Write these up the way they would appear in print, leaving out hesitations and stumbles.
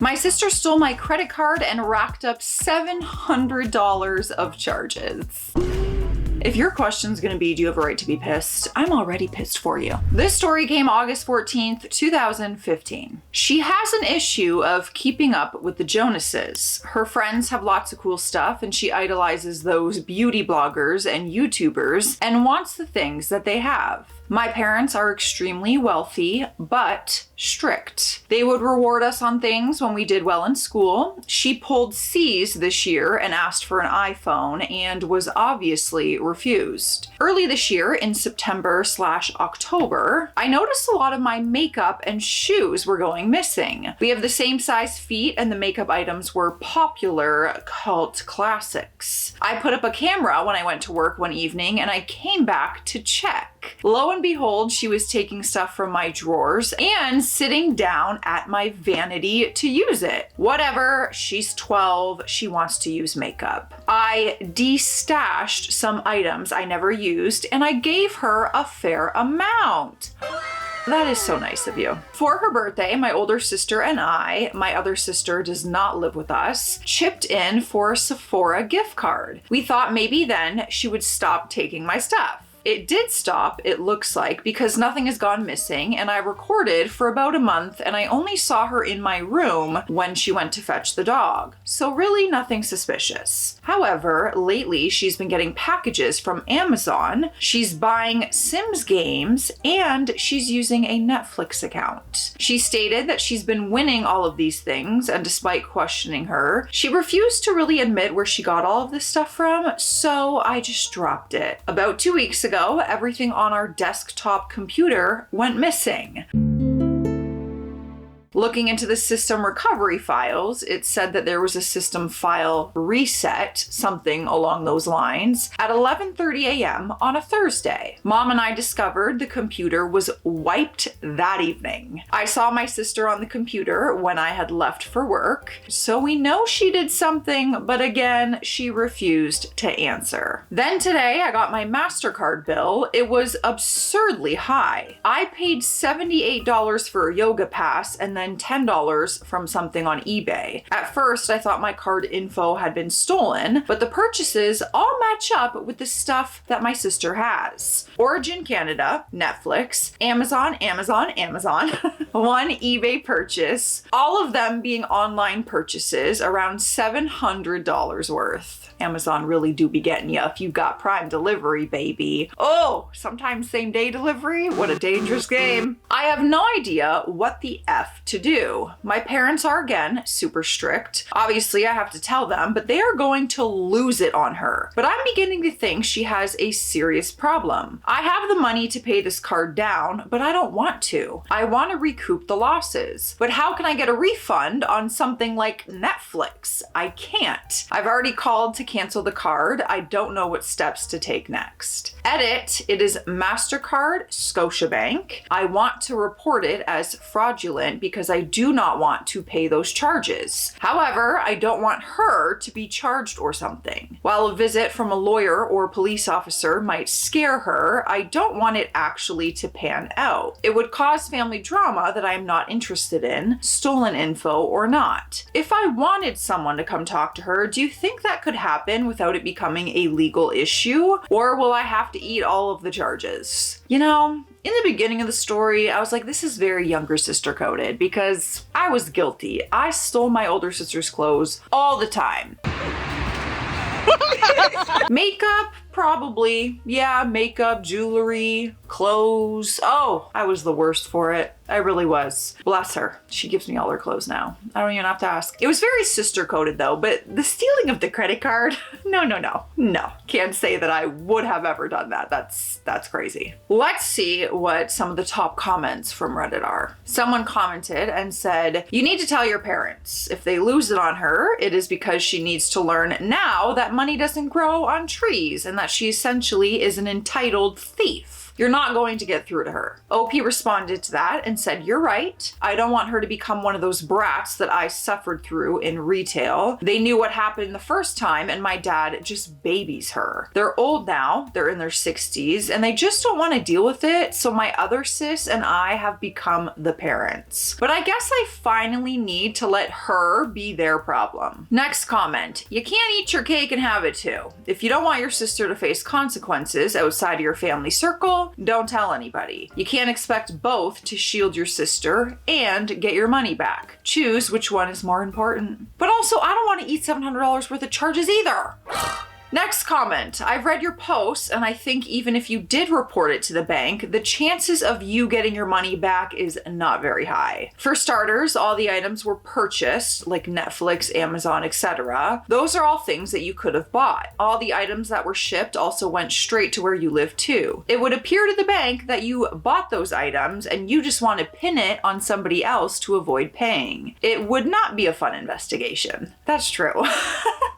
My sister stole my credit card and racked up $700 of charges. If your question's gonna be, do you have a right to be pissed? I'm already pissed for you. This story came August 14th, 2015. She has an issue of keeping up with the Jonases. Her friends have lots of cool stuff and she idolizes those beauty bloggers and YouTubers and wants the things that they have. My parents are extremely wealthy, but strict. They would reward us on things when we did well in school. She pulled C's this year and asked for an iPhone and was obviously refused. Early this year, in September/October, I noticed a lot of my makeup and shoes were going missing. We have the same size feet and the makeup items were popular cult classics. I put up a camera when I went to work one evening and I came back to check. Lo and behold, she was taking stuff from my drawers and sitting down at my vanity to use it. Whatever, she's 12, she wants to use makeup. I destashed some items I never used and I gave her a fair amount. That is so nice of you. For her birthday, my older sister and I, my other sister does not live with us, chipped in for a Sephora gift card. We thought maybe then she would stop taking my stuff. It did stop, it looks like, because nothing has gone missing and I recorded for about a month and I only saw her in my room when she went to fetch the dog. So really nothing suspicious. However, lately she's been getting packages from Amazon, she's buying Sims games, and she's using a Netflix account. She stated that she's been winning all of these things, and despite questioning her, she refused to really admit where she got all of this stuff from, so I just dropped it. About 2 weeks ago, everything on our desktop computer went missing. Looking into the system recovery files, it said that there was a system file reset, something along those lines, at 11:30 a.m. on a Thursday. Mom and I discovered the computer was wiped that evening. I saw my sister on the computer when I had left for work, so we know she did something, but again, she refused to answer. Then today, I got my MasterCard bill. It was absurdly high. I paid $78 for a yoga pass and then $10 from something on eBay. At first, I thought my card info had been stolen, but the purchases all match up with the stuff that my sister has. Origin Canada, Netflix, Amazon, one eBay purchase, all of them being online purchases, around $700 worth. Amazon really do be getting you if you got Prime delivery, baby. Oh, sometimes same day delivery? What a dangerous game. I have no idea what the F to do. My parents are, again, super strict. Obviously, I have to tell them, but they are going to lose it on her. But I'm beginning to think she has a serious problem. I have the money to pay this card down, but I don't want to. I want to recoup the losses. But how can I get a refund on something like Netflix? I can't. I've already called to cancel the card. I don't know what steps to take next. Edit, it is MasterCard, Scotiabank. I want to report it as fraudulent because I do not want to pay those charges. However, I don't want her to be charged or something. While a visit from a lawyer or police officer might scare her, I don't want it actually to pan out. It would cause family drama that I am not interested in, stolen info or not. If I wanted someone to come talk to her, do you think that could happen without it becoming a legal issue? Or will I have to eat all of the charges? You know, in the beginning of the story, I was like, this is very younger sister coded because I was guilty. I stole my older sister's clothes all the time. Makeup, probably. Yeah, makeup, jewelry, clothes. Oh, I was the worst for it. I really was. Bless her. She gives me all her clothes now. I don't even have to ask. It was very sister coded though, but the stealing of the credit card, no. Can't say that I would have ever done that. That's crazy. Let's see what some of the top comments from Reddit are. Someone commented and said, you need to tell your parents. If they lose it on her, it is because she needs to learn now that money doesn't grow on trees and that she essentially is an entitled thief. You're not going to get through to her. OP responded to that and said, you're right. I don't want her to become one of those brats that I suffered through in retail. They knew what happened the first time and my dad just babies her. They're old now, they're in their 60s, and they just don't want to deal with it, so my other sis and I have become the parents. But I guess I finally need to let her be their problem. Next comment. You can't eat your cake and have it too. If you don't want your sister to face consequences outside of your family circle, don't tell anybody. You can't expect both to shield your sister and get your money back. Choose which one is more important. But also, I don't want to eat $700 worth of charges either. Next comment. I've read your posts and I think even if you did report it to the bank, the chances of you getting your money back is not very high. For starters, all the items were purchased, like Netflix, Amazon, etc. Those are all things that you could have bought. All the items that were shipped also went straight to where you live too. It would appear to the bank that you bought those items and you just want to pin it on somebody else to avoid paying. It would not be a fun investigation. That's true.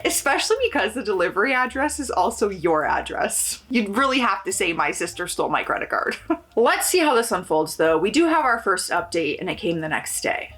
Especially because the delivery address is also your address. You'd really have to say my sister stole my credit card. Let's see how this unfolds though. We do have our first update and it came the next day.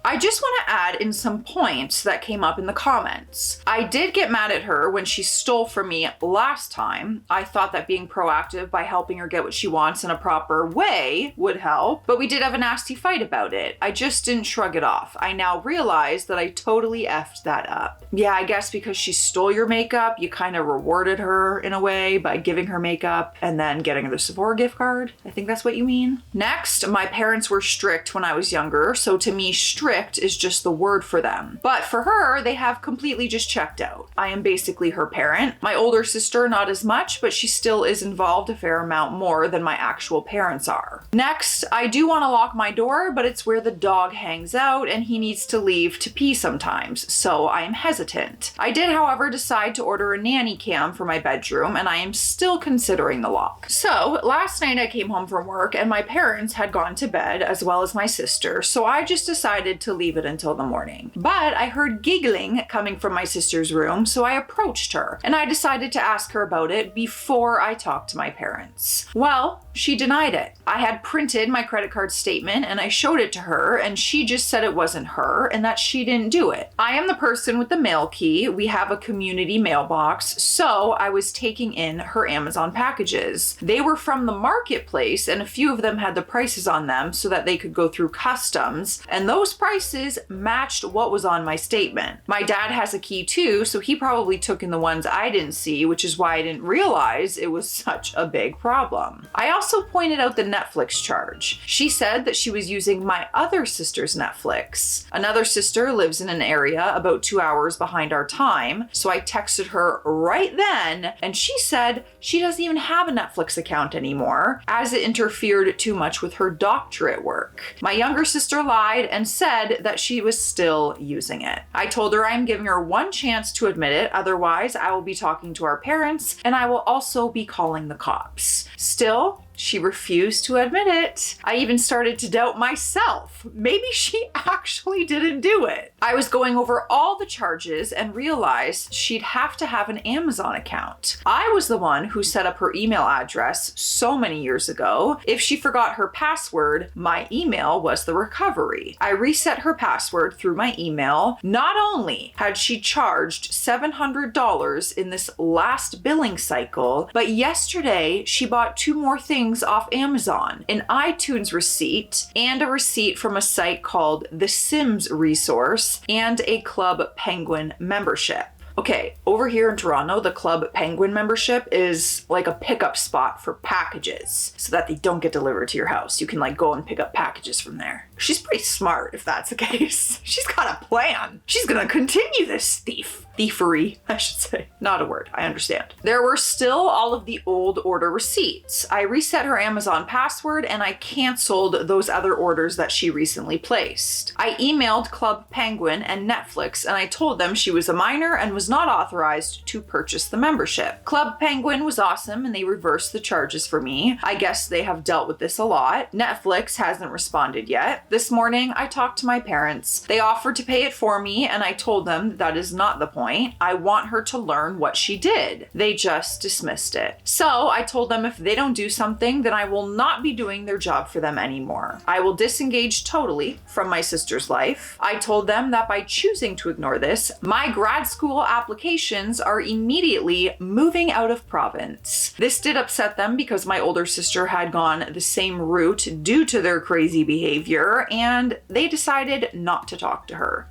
I just want to add in some points that came up in the comments. I did get mad at her when she stole from me last time. I thought that being proactive by helping her get what she wants in a proper way would help, but we did have a nasty fight about it. I just didn't shrug it off. I now realize that I totally effed that up. Yeah, I guess because she stole your makeup, you kind of rewarded her in a way by giving her makeup and then getting her the Sephora gift card. I think that's what you mean. Next, my parents were strict when I was younger, so to me, strict is just the word for them. But for her, they have completely just checked out. I am basically her parent. My older sister, not as much, but she still is involved a fair amount more than my actual parents are. Next, I do want to lock my door, but it's where the dog hangs out and he needs to leave to pee sometimes, so I am hesitant. I did, however, decide to order a nanny cam for my bedroom, and I am still considering the lock. So last night I came home from work and my parents had gone to bed as well as my sister, so I just decided to leave it until the morning. But I heard giggling coming from my sister's room, so I approached her and I decided to ask her about it before I talked to my parents. Well, she denied it. I had printed my credit card statement and I showed it to her and she just said it wasn't her and that she didn't do it. I am the person with the mail key. We have a community mailbox, so I was taking in her Amazon packages. They were from the marketplace and a few of them had the prices on them so that they could go through customs, and those prices matched what was on my statement. My dad has a key too, so he probably took in the ones I didn't see, which is why I didn't realize it was such a big problem. I also pointed out the Netflix charge. She said that she was using my other sister's Netflix. Another sister lives in an area about 2 hours behind our time, so I texted her right then and she said she doesn't even have a Netflix account anymore as it interfered too much with her doctorate work. My younger sister lied and said that she was still using it. I told her I am giving her one chance to admit it, otherwise I will be talking to our parents and I will also be calling the cops. Still, she refused to admit it. I even started to doubt myself. Maybe she actually didn't do it. I was going over all the charges and realized she'd have to have an Amazon account. I was the one who set up her email address so many years ago. If she forgot her password, my email was the recovery. I reset her password through my email. Not only had she charged $700 in this last billing cycle, but yesterday she bought 2 more things off Amazon, an iTunes receipt and a receipt from a site called The Sims Resource and a Club Penguin membership. Okay, over here in Toronto, the Club Penguin membership is like a pickup spot for packages so that they don't get delivered to your house. You can like go and pick up packages from there. She's pretty smart if that's the case. She's got a plan. She's gonna continue this thiefery, I should say. Not a word, I understand. There were still all of the old order receipts. I reset her Amazon password and I canceled those other orders that she recently placed. I emailed Club Penguin and Netflix and I told them she was a minor and was not authorized to purchase the membership. Club Penguin was awesome and they reversed the charges for me. I guess they have dealt with this a lot. Netflix hasn't responded yet. This morning, I talked to my parents. They offered to pay it for me, and I told them that is not the point. I want her to learn what she did. They just dismissed it. So I told them if they don't do something, then I will not be doing their job for them anymore. I will disengage totally from my sister's life. I told them that by choosing to ignore this, my grad school applications are immediately moving out of province. This did upset them because my older sister had gone the same route due to their crazy behavior, and they decided not to talk to her.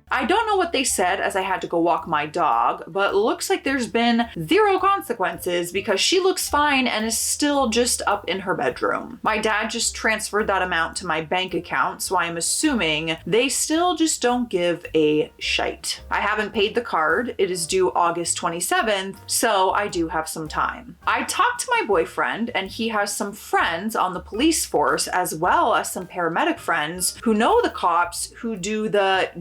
I don't know what they said as I had to go walk my dog, but looks like there's been zero consequences because she looks fine and is still just up in her bedroom. My dad just transferred that amount to my bank account, so I'm assuming they still just don't give a shite. I haven't paid the card. It is due August 27th, so I do have some time. I talked to my boyfriend, and he has some friends on the police force as well as some paramedic friends who know the cops who do the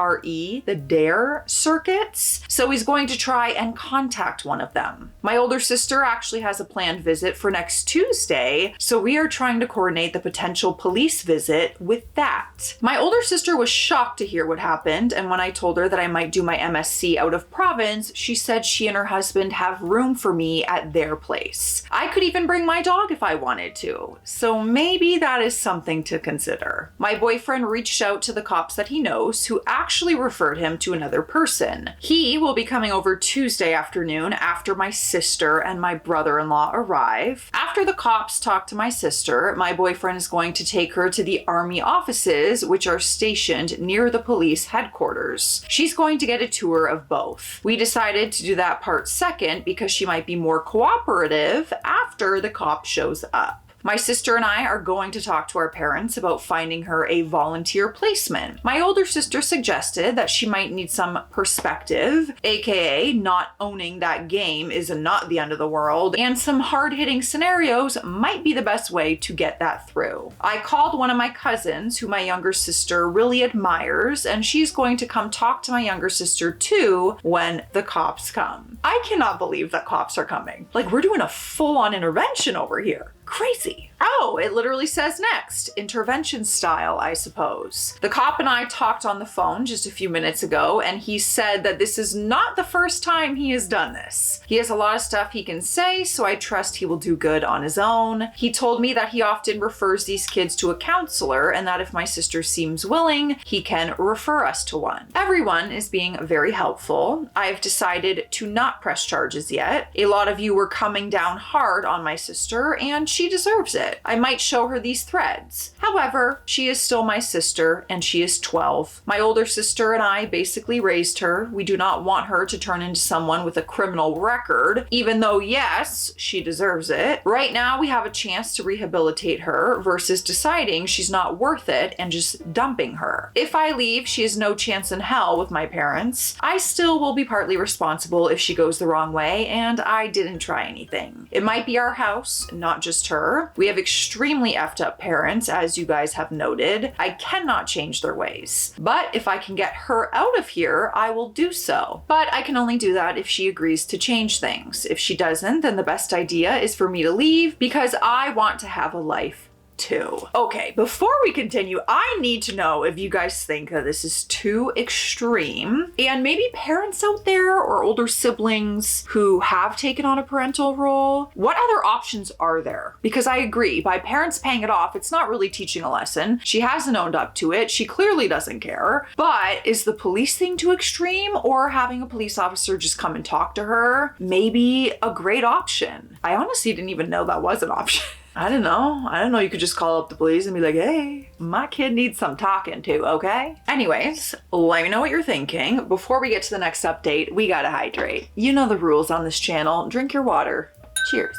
the DARE circuits, so he's going to try and contact one of them. My older sister actually has a planned visit for next Tuesday, so we are trying to coordinate the potential police visit with that. My older sister was shocked to hear what happened, and when I told her that I might do my MSc out of province, she said she and her husband have room for me at their place. I could even bring my dog if I wanted to, so maybe that is something to consider. My boyfriend reached out to the cops that he knows, who actually referred him to another person. He will be coming over Tuesday afternoon after my sister and my brother-in-law arrive. After the cops talk to my sister, my boyfriend is going to take her to the army offices, which are stationed near the police headquarters. She's going to get a tour of both. We decided to do that part second because she might be more cooperative after the cop shows up. My sister and I are going to talk to our parents about finding her a volunteer placement. My older sister suggested that she might need some perspective, aka not owning that game is not the end of the world, and some hard-hitting scenarios might be the best way to get that through. I called one of my cousins who my younger sister really admires, and she's going to come talk to my younger sister too when the cops come. I cannot believe that cops are coming. Like, we're doing a full-on intervention over here. Crazy. Oh, it literally says next, intervention style, I suppose. The cop and I talked on the phone just a few minutes ago, and he said that this is not the first time he has done this. He has a lot of stuff he can say, so I trust he will do good on his own. He told me that he often refers these kids to a counselor, and that if my sister seems willing, he can refer us to one. Everyone is being very helpful. I've decided to not press charges yet. A lot of you were coming down hard on my sister, and she deserves it. I might show her these threads. However, she is still my sister, and she is 12. My older sister and I basically raised her. We do not want her to turn into someone with a criminal record, even though, yes, she deserves it. Right now, we have a chance to rehabilitate her versus deciding she's not worth it and just dumping her. If I leave, she has no chance in hell with my parents. I still will be partly responsible if she goes the wrong way, and I didn't try anything. It might be our house, not just her. We have extremely effed up parents, as you guys have noted. I cannot change their ways. But if I can get her out of here, I will do so. But I can only do that if she agrees to change things. If she doesn't, then the best idea is for me to leave because I want to have a life too. Okay, before we continue, I need to know if you guys think that this is too extreme, and maybe parents out there or older siblings who have taken on a parental role, what other options are there? Because I agree, by parents paying it off, it's not really teaching a lesson. She hasn't owned up to it. She clearly doesn't care. But is the police thing too extreme, or having a police officer just come and talk to her maybe a great option? I honestly didn't even know that was an option. I don't know. You could just call up the police and be like, hey, my kid needs some talking to, okay? Anyways, let me know what you're thinking. Before we get to the next update, we gotta hydrate. You know the rules on this channel. Drink your water. Cheers.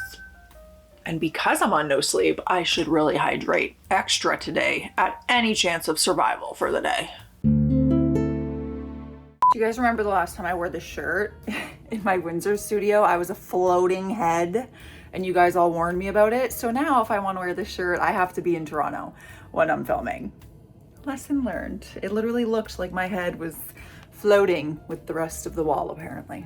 And because I'm on no sleep, I should really hydrate extra today at any chance of survival for the day. Do you guys remember the last time I wore this shirt in my Windsor studio? I was a floating head. And you guys all warned me about it. So now if I want to wear this shirt, I have to be in Toronto when I'm filming. Lesson learned. It literally looked like my head was floating with the rest of the wall, apparently.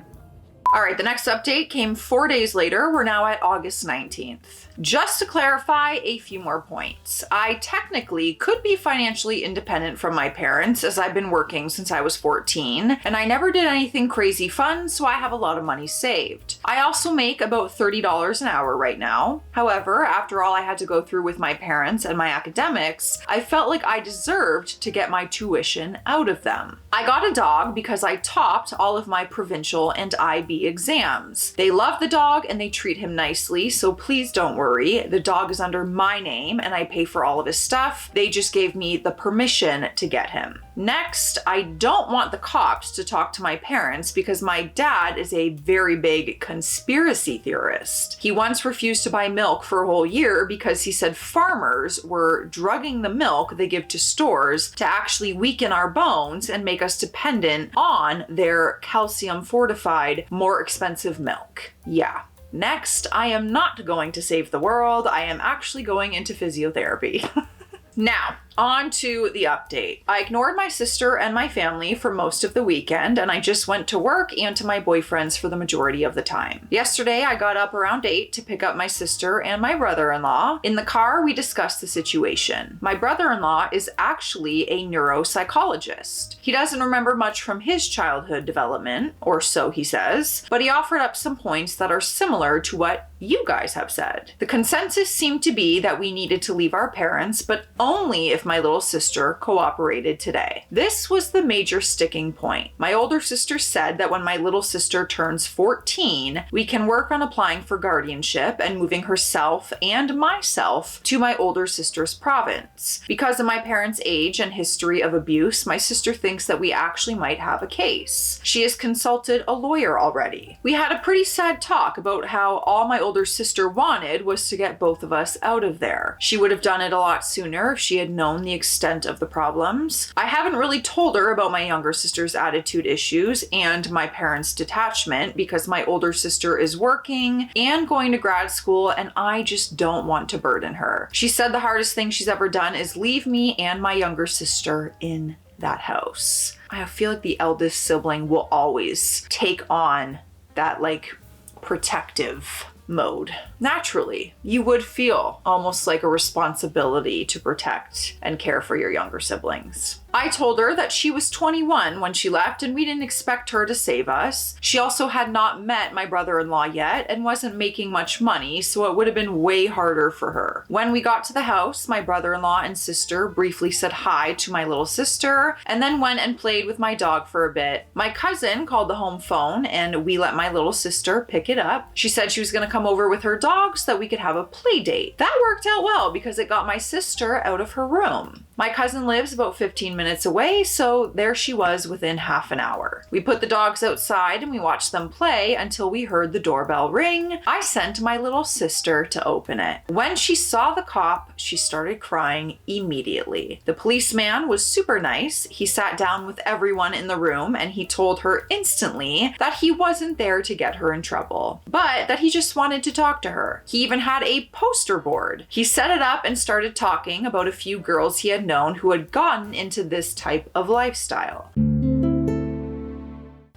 All right, the next update came 4 days later. We're now at August 19th. Just to clarify a few more points, I technically could be financially independent from my parents as I've been working since I was 14, and I never did anything crazy fun, so I have a lot of money saved. I also make about $30 an hour right now. However, after all I had to go through with my parents and my academics, I felt like I deserved to get my tuition out of them. I got a dog because I topped all of my provincial and IB exams. They love the dog and they treat him nicely, so please don't worry. The dog is under my name and I pay for all of his stuff. They just gave me the permission to get him. Next, I don't want the cops to talk to my parents because my dad is a very big conspiracy theorist. He once refused to buy milk for a whole year because he said farmers were drugging the milk they give to stores to actually weaken our bones and make us dependent on their calcium fortified, more expensive milk. Yeah. Next, I am not going to save the world. I am actually going into physiotherapy. Now, on to the update. I ignored my sister and my family for most of the weekend, and I just went to work and to my boyfriend's for the majority of the time. Yesterday, I got up around 8 to pick up my sister and my brother-in-law. In the car, we discussed the situation. My brother-in-law is actually a neuropsychologist. He doesn't remember much from his childhood development, or so he says, but he offered up some points that are similar to what you guys have said. The consensus seemed to be that we needed to leave our parents, but only if my little sister cooperated today. This was the major sticking point. My older sister said that when my little sister turns 14, we can work on applying for guardianship and moving herself and myself to my older sister's province. Because of my parents' age and history of abuse, my sister thinks that we actually might have a case. She has consulted a lawyer already. We had a pretty sad talk about how all my older sister wanted was to get both of us out of there. She would have done it a lot sooner if she had known the extent of the problems. I haven't really told her about my younger sister's attitude issues and my parents' detachment because my older sister is working and going to grad school and I just don't want to burden her. She said the hardest thing she's ever done is leave me and my younger sister in that house. I feel like the eldest sibling will always take on that protective mode. Naturally, you would feel almost like a responsibility to protect and care for your younger siblings. I told her that she was 21 when she left and we didn't expect her to save us. She also had not met my brother-in-law yet and wasn't making much money, so it would have been way harder for her. When we got to the house, my brother-in-law and sister briefly said hi to my little sister and then went and played with my dog for a bit. My cousin called the home phone and we let my little sister pick it up. She said she was going to come over with her dog so that we could have a play date. That worked out well because it got my sister out of her room. My cousin lives about 15 minutes away, so there she was within half an hour. We put the dogs outside and we watched them play until we heard the doorbell ring. I sent my little sister to open it. When she saw the cop, she started crying immediately. The policeman was super nice. He sat down with everyone in the room and he told her instantly that he wasn't there to get her in trouble, but that he just wanted to talk to her. He even had a poster board. He set it up and started talking about a few girls he had known who had gotten into this type of lifestyle.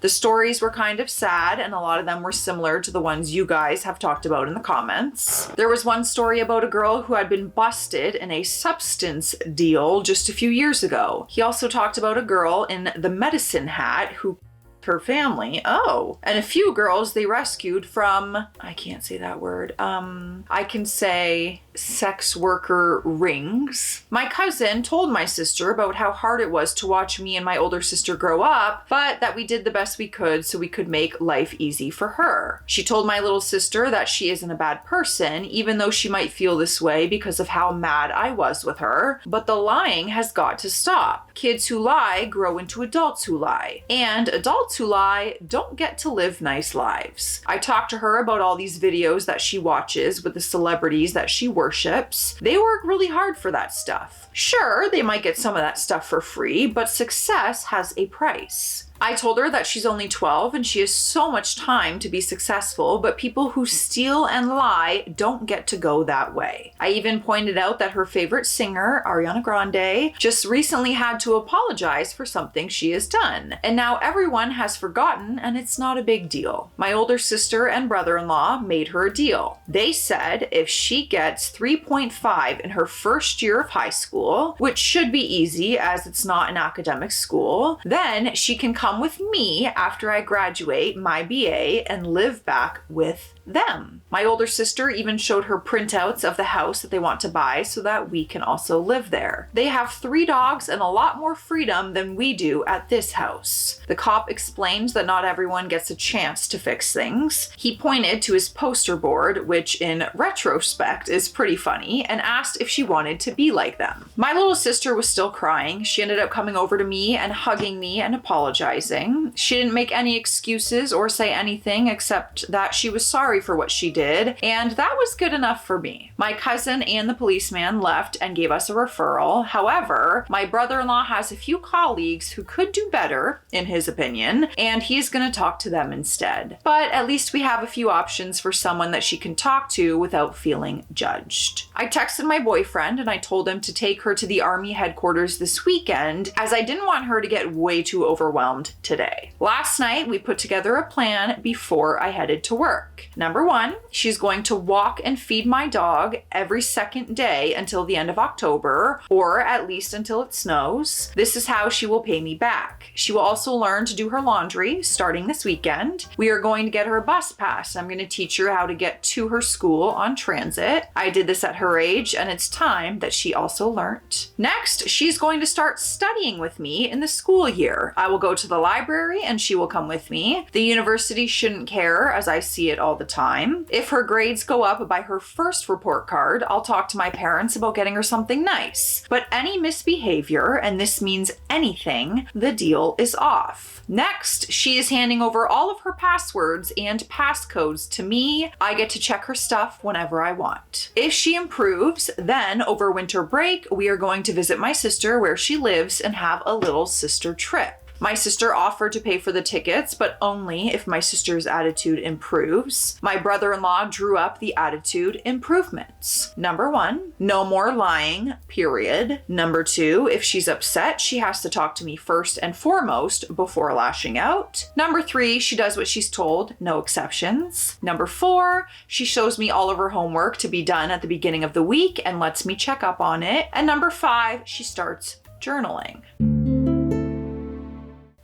The stories were kind of sad and a lot of them were similar to the ones you guys have talked about in the comments. There was one story about a girl who had been busted in a substance deal just a few years ago. He also talked about a girl in the medicine hat who her family. Oh, and a few girls they rescued from, I can't say that word. I can say sex worker rings. My cousin told my sister about how hard it was to watch me and my older sister grow up, but that we did the best we could so we could make life easy for her. She told my little sister that she isn't a bad person, even though she might feel this way because of how mad I was with her, but the lying has got to stop. Kids who lie grow into adults who lie, and adults who lie don't get to live nice lives. I talked to her about all these videos that she watches with the celebrities that she worships. They work really hard for that stuff. Sure, they might get some of that stuff for free, but success has a price. I told her that she's only 12 and she has so much time to be successful, but people who steal and lie don't get to go that way. I even pointed out that her favorite singer, Ariana Grande, just recently had to apologize for something she has done. And now everyone has forgotten and it's not a big deal. My older sister and brother-in-law made her a deal. They said if she gets 3.5 in her first year of high school, which should be easy as it's not an academic school, then she can come with me after I graduate my BA and live back with them. My older sister even showed her printouts of the house that they want to buy so that we can also live there. They have 3 dogs and a lot more freedom than we do at this house. The cop explained that not everyone gets a chance to fix things. He pointed to his poster board, which in retrospect is pretty funny, and asked if she wanted to be like them. My little sister was still crying. She ended up coming over to me and hugging me and apologizing. She didn't make any excuses or say anything except that she was sorry for what she did, and that was good enough for me. My cousin and the policeman left and gave us a referral. However, my brother-in-law has a few colleagues who could do better, in his opinion, and he's gonna talk to them instead. But at least we have a few options for someone that she can talk to without feeling judged. I texted my boyfriend and I told him to take her to the army headquarters this weekend, as I didn't want her to get way too overwhelmed today. Last night, we put together a plan before I headed to work. Number 1, she's going to walk and feed my dog every second day until the end of October, or at least until it snows. This is how she will pay me back. She will also learn to do her laundry starting this weekend. We are going to get her a bus pass. I'm going to teach her how to get to her school on transit. I did this at her age, and it's time that she also learned. Next, she's going to start studying with me in the school year. I will go to the library and she will come with me. The university shouldn't care, as I see it all the time. If her grades go up by her first report card, I'll talk to my parents about getting her something nice. But any misbehavior, and this means anything, the deal is off. Next, she is handing over all of her passwords and passcodes to me. I get to check her stuff whenever I want. If she improves, then over winter break, we are going to visit my sister where she lives and have a little sister trip. My sister offered to pay for the tickets, but only if my sister's attitude improves. My brother-in-law drew up the attitude improvements. Number 1, no more lying, period. Number 2, if she's upset, she has to talk to me first and foremost before lashing out. Number 3, she does what she's told, no exceptions. Number 4, she shows me all of her homework to be done at the beginning of the week and lets me check up on it. And number 5, she starts journaling.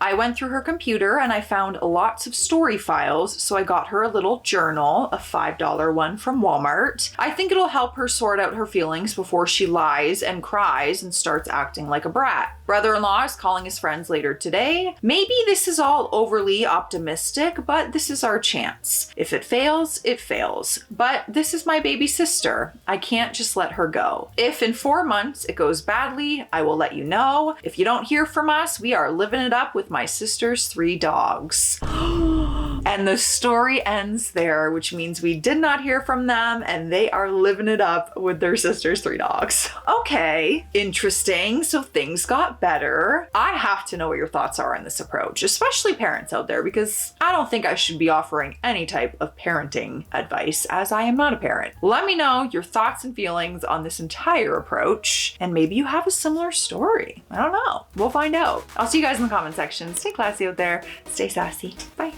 I went through her computer and I found lots of story files, so I got her a little journal, a $5 one from Walmart. I think it'll help her sort out her feelings before she lies and cries and starts acting like a brat. Brother-in-law is calling his friends later today. Maybe this is all overly optimistic, but this is our chance. If it fails, it fails. But this is my baby sister. I can't just let her go. If in 4 months it goes badly, I will let you know. If you don't hear from us, we are living it up with my sister's 3 dogs. And the story ends there, which means we did not hear from them and they are living it up with their sister's 3 dogs. Okay, interesting. So things got better. I have to know what your thoughts are on this approach, especially parents out there, because I don't think I should be offering any type of parenting advice as I am not a parent. Let me know your thoughts and feelings on this entire approach, and maybe you have a similar story. I don't know. We'll find out. I'll see you guys in the comment section. Stay classy out there. Stay sassy. Bye.